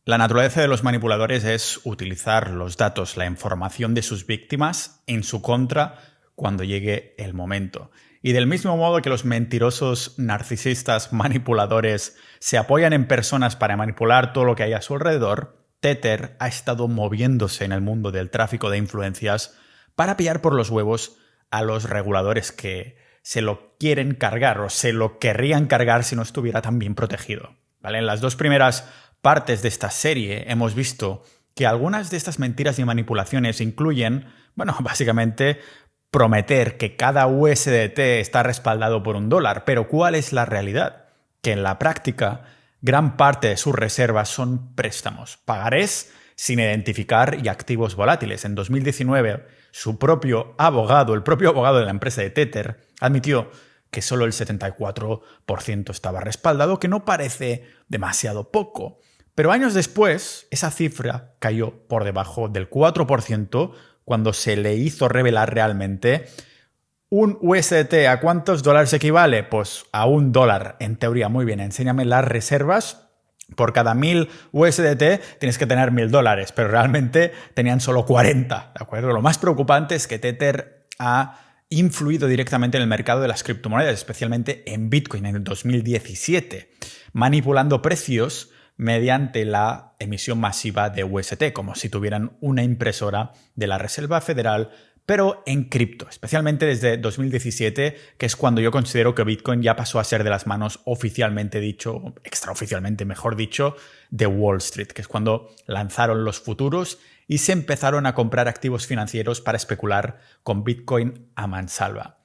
La naturaleza de los manipuladores es utilizar los datos, la información de sus víctimas en su contra cuando llegue el momento. Y del mismo modo que los mentirosos narcisistas manipuladores se apoyan en personas para manipular todo lo que hay a su alrededor, Tether ha estado moviéndose en el mundo del tráfico de influencias para pillar por los huevos a los reguladores que se lo quieren cargar o se lo querrían cargar si no estuviera tan bien protegido. ¿Vale? En las dos primeras partes de esta serie hemos visto que algunas de estas mentiras y manipulaciones incluyen, básicamente prometer que cada USDT está respaldado por $1, pero ¿cuál es la realidad? Que en la práctica gran parte de sus reservas son préstamos, pagarés sin identificar y activos volátiles. En 2019, su propio abogado, el propio abogado de la empresa de Tether, admitió que solo el 74% estaba respaldado, que no parece demasiado poco. Pero años después, esa cifra cayó por debajo del 4% cuando se le hizo revelar realmente un USDT. ¿A cuántos dólares equivale? Pues a $1. En teoría, muy bien, enséñame las reservas. Por cada 1000 USDT tienes que tener $1000, pero realmente tenían solo 40, ¿de acuerdo? Lo más preocupante es que Tether ha influido directamente en el mercado de las criptomonedas, especialmente en Bitcoin en el 2017, manipulando precios mediante la emisión masiva de UST, como si tuvieran una impresora de la Reserva Federal, pero en cripto, especialmente desde 2017, que es cuando yo considero que Bitcoin ya pasó a ser de las manos oficialmente dicho, extraoficialmente mejor dicho, de Wall Street, que es cuando lanzaron los futuros y se empezaron a comprar activos financieros para especular con Bitcoin a mansalva.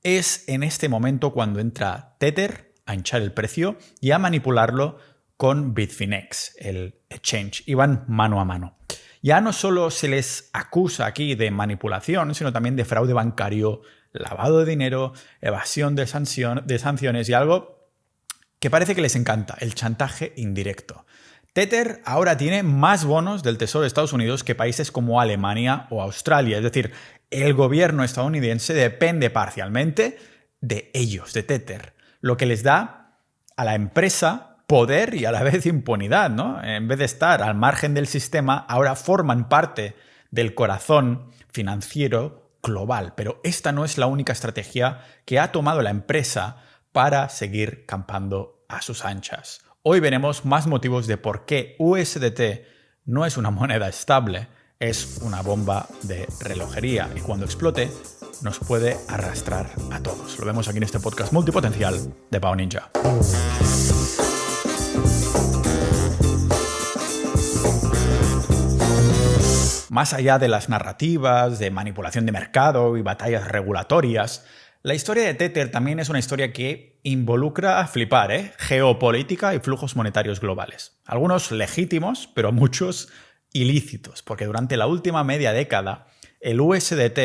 Es en este momento cuando entra Tether a hinchar el precio y a manipularlo con Bitfinex, el exchange, y van mano a mano. Ya no solo se les acusa aquí de manipulación, sino también de fraude bancario, lavado de dinero, evasión de sanciones y algo que parece que les encanta, el chantaje indirecto. Tether ahora tiene más bonos del Tesoro de Estados Unidos que países como Alemania o Australia. Es decir, el gobierno estadounidense depende parcialmente de ellos, de Tether, lo que les da a la empresa poder y a la vez impunidad, ¿no? En vez de estar al margen del sistema, ahora forman parte del corazón financiero global. Pero esta no es la única estrategia que ha tomado la empresa para seguir campando a sus anchas. Hoy veremos más motivos de por qué USDT no es una moneda estable, es una bomba de relojería y cuando explote nos puede arrastrar a todos. Lo vemos aquí en este podcast multipotencial de Pau Ninja. Más allá de las narrativas, de manipulación de mercado y batallas regulatorias, la historia de Tether también es una historia que involucra a flipar, geopolítica y flujos monetarios globales. Algunos legítimos, pero muchos ilícitos, porque durante la última media década el USDT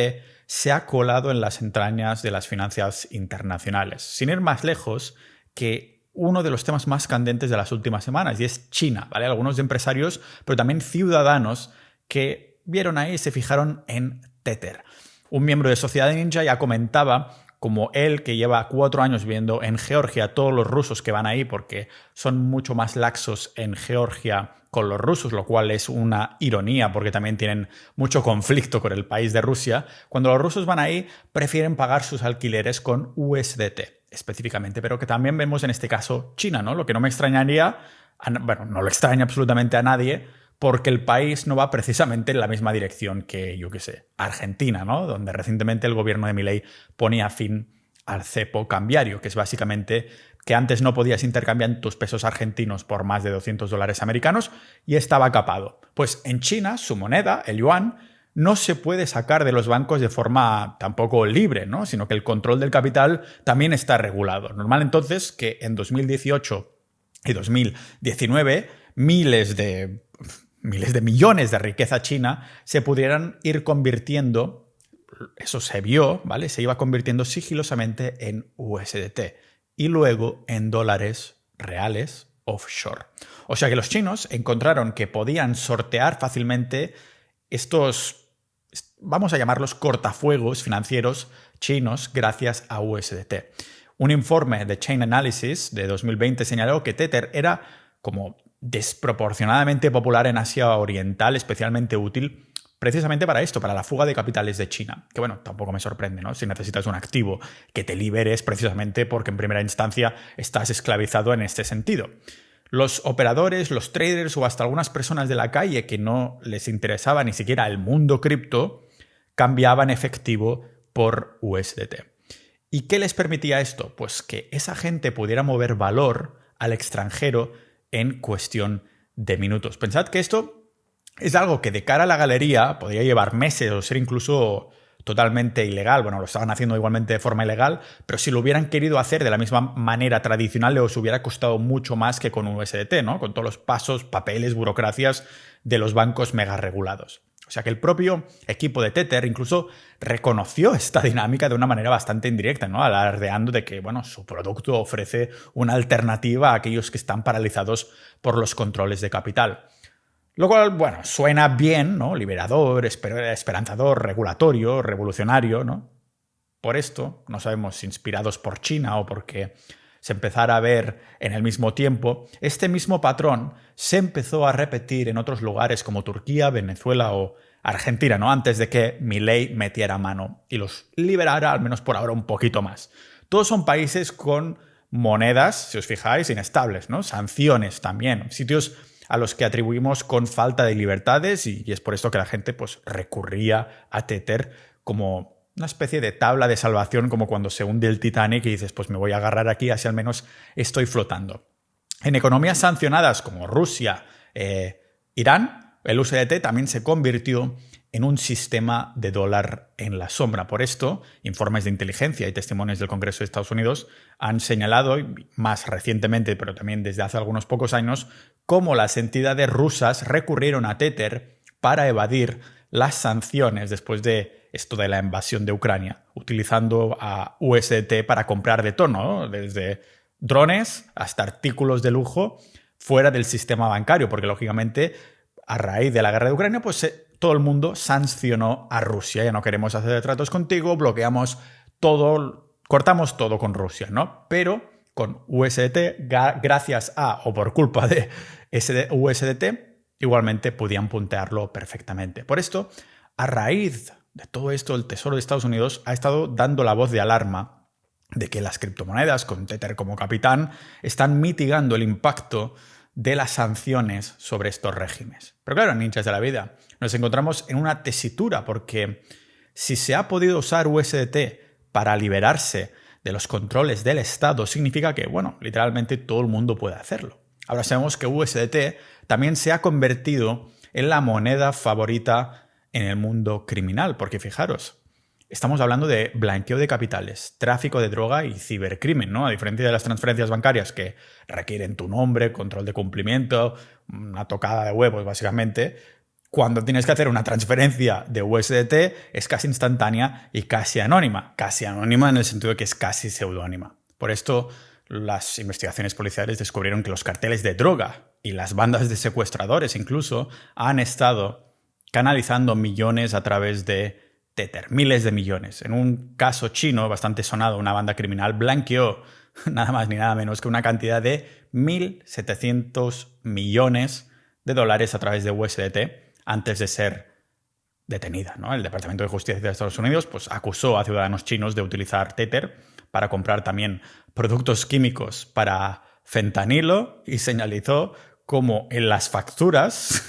se ha colado en las entrañas de las finanzas internacionales. Sin ir más lejos que uno de los temas más candentes de las últimas semanas, y es China, ¿vale? Algunos empresarios, pero también ciudadanos que vieron ahí y se fijaron en Tether. Un miembro de Sociedad Ninja ya comentaba como él, que lleva 4 años viendo en Georgia todos los rusos que van ahí, porque son mucho más laxos en Georgia con los rusos, lo cual es una ironía porque también tienen mucho conflicto con el país de Rusia. Cuando los rusos van ahí, prefieren pagar sus alquileres con USDT específicamente, pero que también vemos en este caso China, ¿no? Lo que no me extrañaría, no lo extraña absolutamente a nadie, porque el país no va precisamente en la misma dirección que, Argentina, ¿no? Donde recientemente el gobierno de Milei ponía fin al cepo cambiario, que es básicamente que antes no podías intercambiar tus pesos argentinos por más de $200 americanos y estaba capado. Pues en China, su moneda, el yuan, no se puede sacar de los bancos de forma tampoco libre, ¿no? Sino que el control del capital también está regulado. Normal entonces que en 2018 y 2019 miles de millones de riqueza china se pudieran ir convirtiendo, eso se vio, ¿vale? Se iba convirtiendo sigilosamente en USDT y luego en dólares reales offshore. O sea que los chinos encontraron que podían sortear fácilmente estos, vamos a llamarlos cortafuegos financieros chinos gracias a USDT. Un informe de Chain Analysis de 2020 señaló que Tether era como desproporcionadamente popular en Asia Oriental, especialmente útil precisamente para esto, para la fuga de capitales de China. Que bueno, tampoco me sorprende, ¿no? Si necesitas un activo que te liberes precisamente porque en primera instancia estás esclavizado en este sentido. Los operadores, los traders o hasta algunas personas de la calle que no les interesaba ni siquiera el mundo cripto, cambiaban efectivo por USDT. ¿Y qué les permitía esto? Pues que esa gente pudiera mover valor al extranjero en cuestión de minutos. Pensad que esto es algo que de cara a la galería podría llevar meses o ser incluso totalmente ilegal. Bueno, lo estaban haciendo igualmente de forma ilegal, pero si lo hubieran querido hacer de la misma manera tradicional, les hubiera costado mucho más que con USDT, ¿no? Con todos los pasos, papeles, burocracias de los bancos mega regulados. O sea que el propio equipo de Tether incluso reconoció esta dinámica de una manera bastante indirecta, ¿no? Alardeando de que, bueno, su producto ofrece una alternativa a aquellos que están paralizados por los controles de capital. Lo cual, bueno, suena bien, ¿no? Liberador, esperanzador, regulatorio, revolucionario, ¿no? Por esto, no sabemos si inspirados por China o porque se empezara a ver en el mismo tiempo, este mismo patrón se empezó a repetir en otros lugares como Turquía, Venezuela o Argentina, ¿no? Antes de que Milei metiera mano y los liberara, al menos por ahora, un poquito más. Todos son países con monedas, si os fijáis, inestables, ¿no? Sanciones también, sitios a los que atribuimos con falta de libertades y es por esto que la gente pues recurría a Tether como una especie de tabla de salvación, como cuando se hunde el Titanic y dices, pues me voy a agarrar aquí, así al menos estoy flotando. En economías sancionadas como Rusia, Irán, el USDT también se convirtió en un sistema de dólar en la sombra. Por esto, informes de inteligencia y testimonios del Congreso de Estados Unidos han señalado, más recientemente, pero también desde hace algunos pocos años, cómo las entidades rusas recurrieron a Tether para evadir las sanciones después de esto de la invasión de Ucrania, utilizando a USDT para comprar de todo, ¿no? Desde drones hasta artículos de lujo fuera del sistema bancario, porque lógicamente a raíz de la guerra de Ucrania, pues todo el mundo sancionó a Rusia. Ya no queremos hacer tratos contigo, bloqueamos todo, cortamos todo con Rusia, ¿no? Pero con USDT, gracias a o por culpa de USDT, igualmente podían puntearlo perfectamente. Por esto, a raíz de todo esto, el Tesoro de Estados Unidos ha estado dando la voz de alarma de que las criptomonedas, con Tether como capitán, están mitigando el impacto de las sanciones sobre estos regímenes. Pero claro, ninjas de la vida, nos encontramos en una tesitura porque si se ha podido usar USDT para liberarse de los controles del Estado, significa que, bueno, literalmente todo el mundo puede hacerlo. Ahora sabemos que USDT también se ha convertido en la moneda favorita en el mundo criminal, porque fijaros, estamos hablando de blanqueo de capitales, tráfico de droga y cibercrimen, ¿no? A diferencia de las transferencias bancarias que requieren tu nombre, control de cumplimiento, una tocada de huevos, básicamente. Cuando tienes que hacer una transferencia de USDT es casi instantánea y casi anónima. Casi anónima en el sentido de que es casi seudónima. Por esto, las investigaciones policiales descubrieron que los carteles de droga y las bandas de secuestradores incluso han estado canalizando millones a través de Tether, miles de millones. En un caso chino bastante sonado, una banda criminal blanqueó nada más ni nada menos que una cantidad de 1.700 millones de dólares a través de USDT antes de ser detenida, ¿no? El Departamento de Justicia de Estados Unidos pues, acusó a ciudadanos chinos de utilizar Tether para comprar también productos químicos para fentanilo y señalizó como en las facturas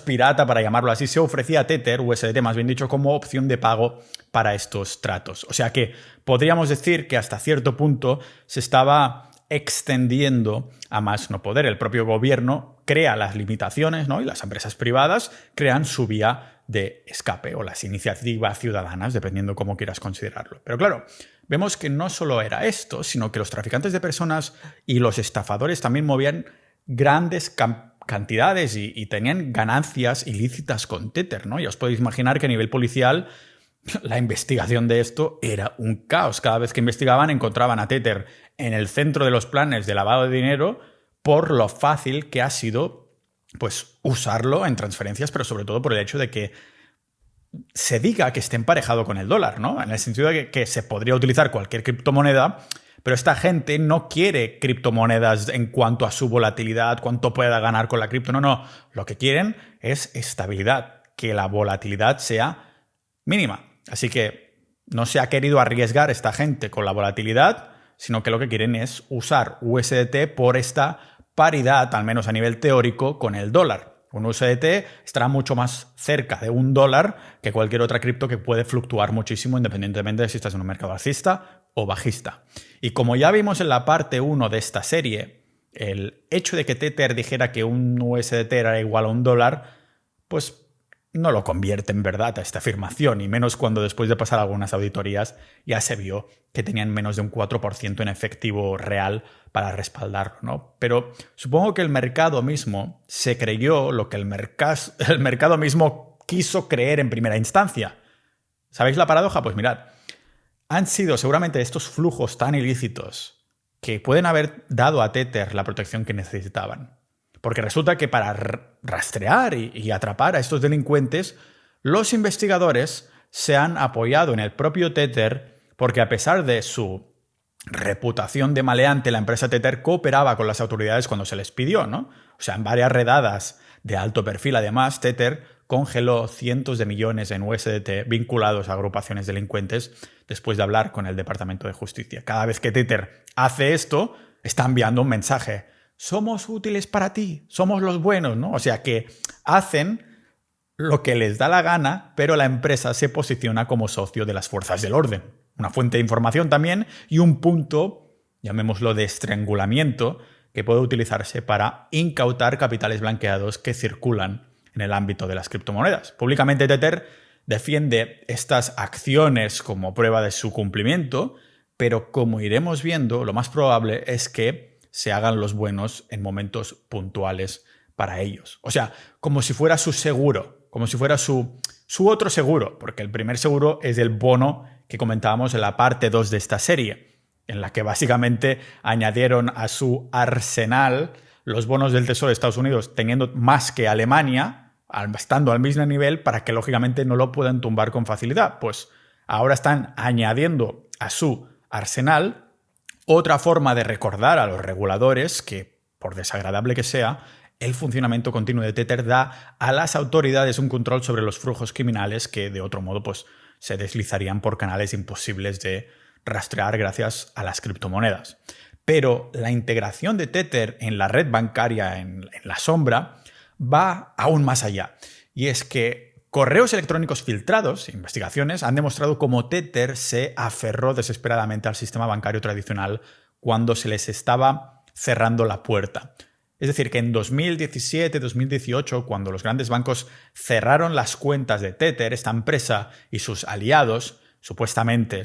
pirata, para llamarlo así, se ofrecía Tether, USDT más bien dicho, como opción de pago para estos tratos. O sea que podríamos decir que hasta cierto punto se estaba extendiendo a más no poder. El propio gobierno crea las limitaciones, ¿no? Y las empresas privadas crean su vía de escape o las iniciativas ciudadanas, dependiendo cómo quieras considerarlo. Pero claro, vemos que no solo era esto, sino que los traficantes de personas y los estafadores también movían grandes cantidades y tenían ganancias ilícitas con Tether, ¿no? Ya os podéis imaginar que a nivel policial la investigación de esto era un caos. Cada vez que investigaban encontraban a Tether en el centro de los planes de lavado de dinero por lo fácil que ha sido pues, usarlo en transferencias, pero sobre todo por el hecho de que se diga que esté emparejado con el dólar, ¿no? En el sentido de que se podría utilizar cualquier criptomoneda, Pero esta gente no quiere criptomonedas en cuanto a su volatilidad, cuánto pueda ganar con la cripto. No. Lo que quieren es estabilidad, que la volatilidad sea mínima. Así que no se ha querido arriesgar esta gente con la volatilidad, sino que lo que quieren es usar USDT por esta paridad, al menos a nivel teórico, con el dólar. Un USDT estará mucho más cerca de $1 que cualquier otra cripto que puede fluctuar muchísimo independientemente de si estás en un mercado alcista o bajista. Y como ya vimos en la parte 1 de esta serie, el hecho de que Tether dijera que un USDT era igual a $1, pues no lo convierte en verdad a esta afirmación, y menos cuando después de pasar algunas auditorías ya se vio que tenían menos de un 4% en efectivo real para respaldarlo, ¿no? Pero supongo que el mercado mismo se creyó lo que el mercado mismo quiso creer en primera instancia. ¿Sabéis la paradoja? Pues mirad, han sido seguramente estos flujos tan ilícitos que pueden haber dado a Tether la protección que necesitaban. Porque resulta que para rastrear y atrapar a estos delincuentes, los investigadores se han apoyado en el propio Tether, porque a pesar de su reputación de maleante, la empresa Tether cooperaba con las autoridades cuando se les pidió, ¿no? O sea, en varias redadas de alto perfil, además, Tether congeló cientos de millones en USDT vinculados a agrupaciones delincuentes después de hablar con el Departamento de Justicia. Cada vez que Tether hace esto, está enviando un mensaje. Somos útiles para ti, somos los buenos, ¿no? O sea que hacen lo que les da la gana, pero la empresa se posiciona como socio de las fuerzas del orden. Una fuente de información también y un punto, llamémoslo de estrangulamiento, que puede utilizarse para incautar capitales blanqueados que circulan en el ámbito de las criptomonedas. Públicamente Tether defiende estas acciones como prueba de su cumplimiento, pero como iremos viendo, lo más probable es que se hagan los buenos en momentos puntuales para ellos. O sea, como si fuera su seguro, como si fuera su otro seguro, porque el primer seguro es el bono que comentábamos en la parte 2 de esta serie, en la que básicamente añadieron a su arsenal los bonos del Tesoro de Estados Unidos, teniendo más que Alemania, estando al mismo nivel, para que lógicamente no lo puedan tumbar con facilidad. Pues ahora están añadiendo a su arsenal otra forma de recordar a los reguladores que, por desagradable que sea, el funcionamiento continuo de Tether da a las autoridades un control sobre los flujos criminales que, de otro modo, pues, se deslizarían por canales imposibles de rastrear gracias a las criptomonedas. Pero la integración de Tether en la red bancaria en la sombra va aún más allá. Y es que correos electrónicos filtrados, investigaciones, han demostrado cómo Tether se aferró desesperadamente al sistema bancario tradicional cuando se les estaba cerrando la puerta. Es decir, que en 2017-2018, cuando los grandes bancos cerraron las cuentas de Tether, esta empresa y sus aliados, supuestamente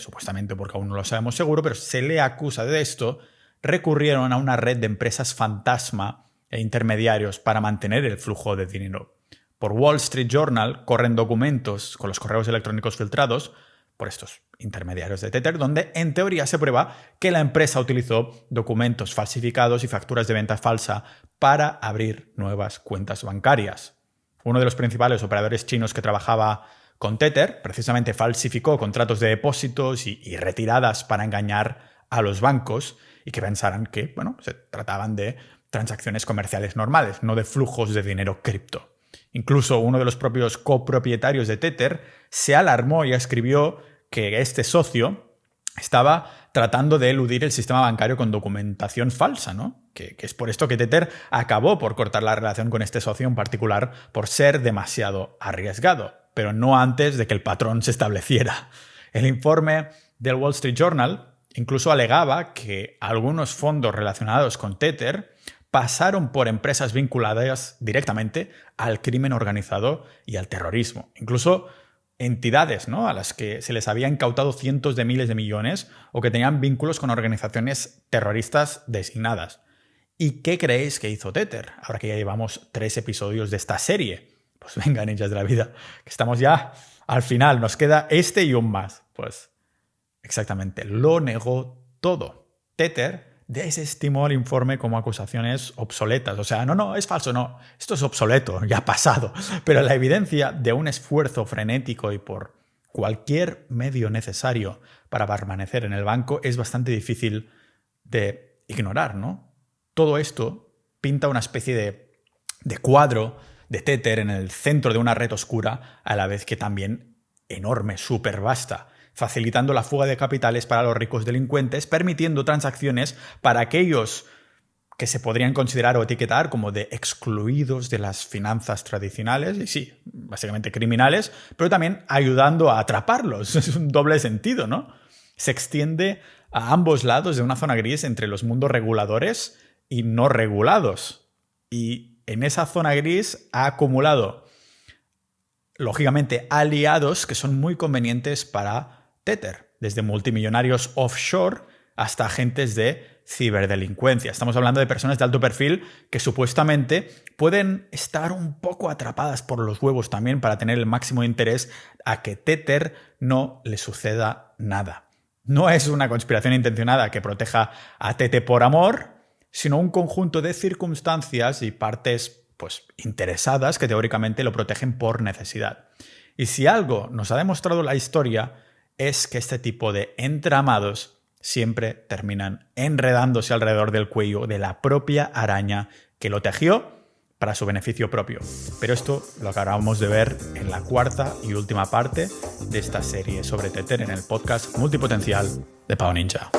porque aún no lo sabemos seguro, pero se le acusa de esto, recurrieron a una red de empresas fantasma e intermediarios para mantener el flujo de dinero. Por Wall Street Journal corren documentos con los correos electrónicos filtrados por estos intermediarios de Tether, donde en teoría se prueba que la empresa utilizó documentos falsificados y facturas de venta falsa para abrir nuevas cuentas bancarias. Uno de los principales operadores chinos que trabajaba con Tether precisamente falsificó contratos de depósitos y retiradas para engañar a los bancos y que pensaran que, se trataban de transacciones comerciales normales, no de flujos de dinero cripto. Incluso uno de los propios copropietarios de Tether se alarmó y escribió que este socio estaba tratando de eludir el sistema bancario con documentación falsa, ¿no? Que es por esto que Tether acabó por cortar la relación con este socio en particular por ser demasiado arriesgado, pero no antes de que el patrón se estableciera. El informe del Wall Street Journal incluso alegaba que algunos fondos relacionados con Tether pasaron por empresas vinculadas directamente al crimen organizado y al terrorismo. Incluso entidades, ¿no?, a las que se les había incautado cientos de miles de millones o que tenían vínculos con organizaciones terroristas designadas. ¿Y qué creéis que hizo Tether? Ahora que ya llevamos 3 episodios de esta serie. Pues venga, ninjas de la vida, que estamos ya al final. Nos queda este y un más. Pues exactamente, lo negó todo. Tether desestimó el informe como acusaciones obsoletas. O sea, no, es falso, no. Esto es obsoleto, ya ha pasado. Pero la evidencia de un esfuerzo frenético y por cualquier medio necesario para permanecer en el banco es bastante difícil de ignorar, ¿no? Todo esto pinta una especie de cuadro de Tether en el centro de una red oscura, a la vez que también enorme, súper vasta, facilitando la fuga de capitales para los ricos delincuentes, permitiendo transacciones para aquellos que se podrían considerar o etiquetar como de excluidos de las finanzas tradicionales, y sí, básicamente criminales, pero también ayudando a atraparlos. Es un doble sentido, ¿no? Se extiende a ambos lados de una zona gris entre los mundos reguladores y no regulados. Y en esa zona gris ha acumulado, lógicamente, aliados que son muy convenientes para Tether, desde multimillonarios offshore hasta agentes de ciberdelincuencia. Estamos hablando de personas de alto perfil que supuestamente pueden estar un poco atrapadas por los huevos también para tener el máximo interés a que Tether no le suceda nada. No es una conspiración intencionada que proteja a Tether por amor, sino un conjunto de circunstancias y partes interesadas que teóricamente lo protegen por necesidad. Y si algo nos ha demostrado la historia es que este tipo de entramados siempre terminan enredándose alrededor del cuello de la propia araña que lo tejió para su beneficio propio. Pero esto lo acabamos de ver en la cuarta y última parte de esta serie sobre Tether en el podcast Multipotencial de Pau Ninja.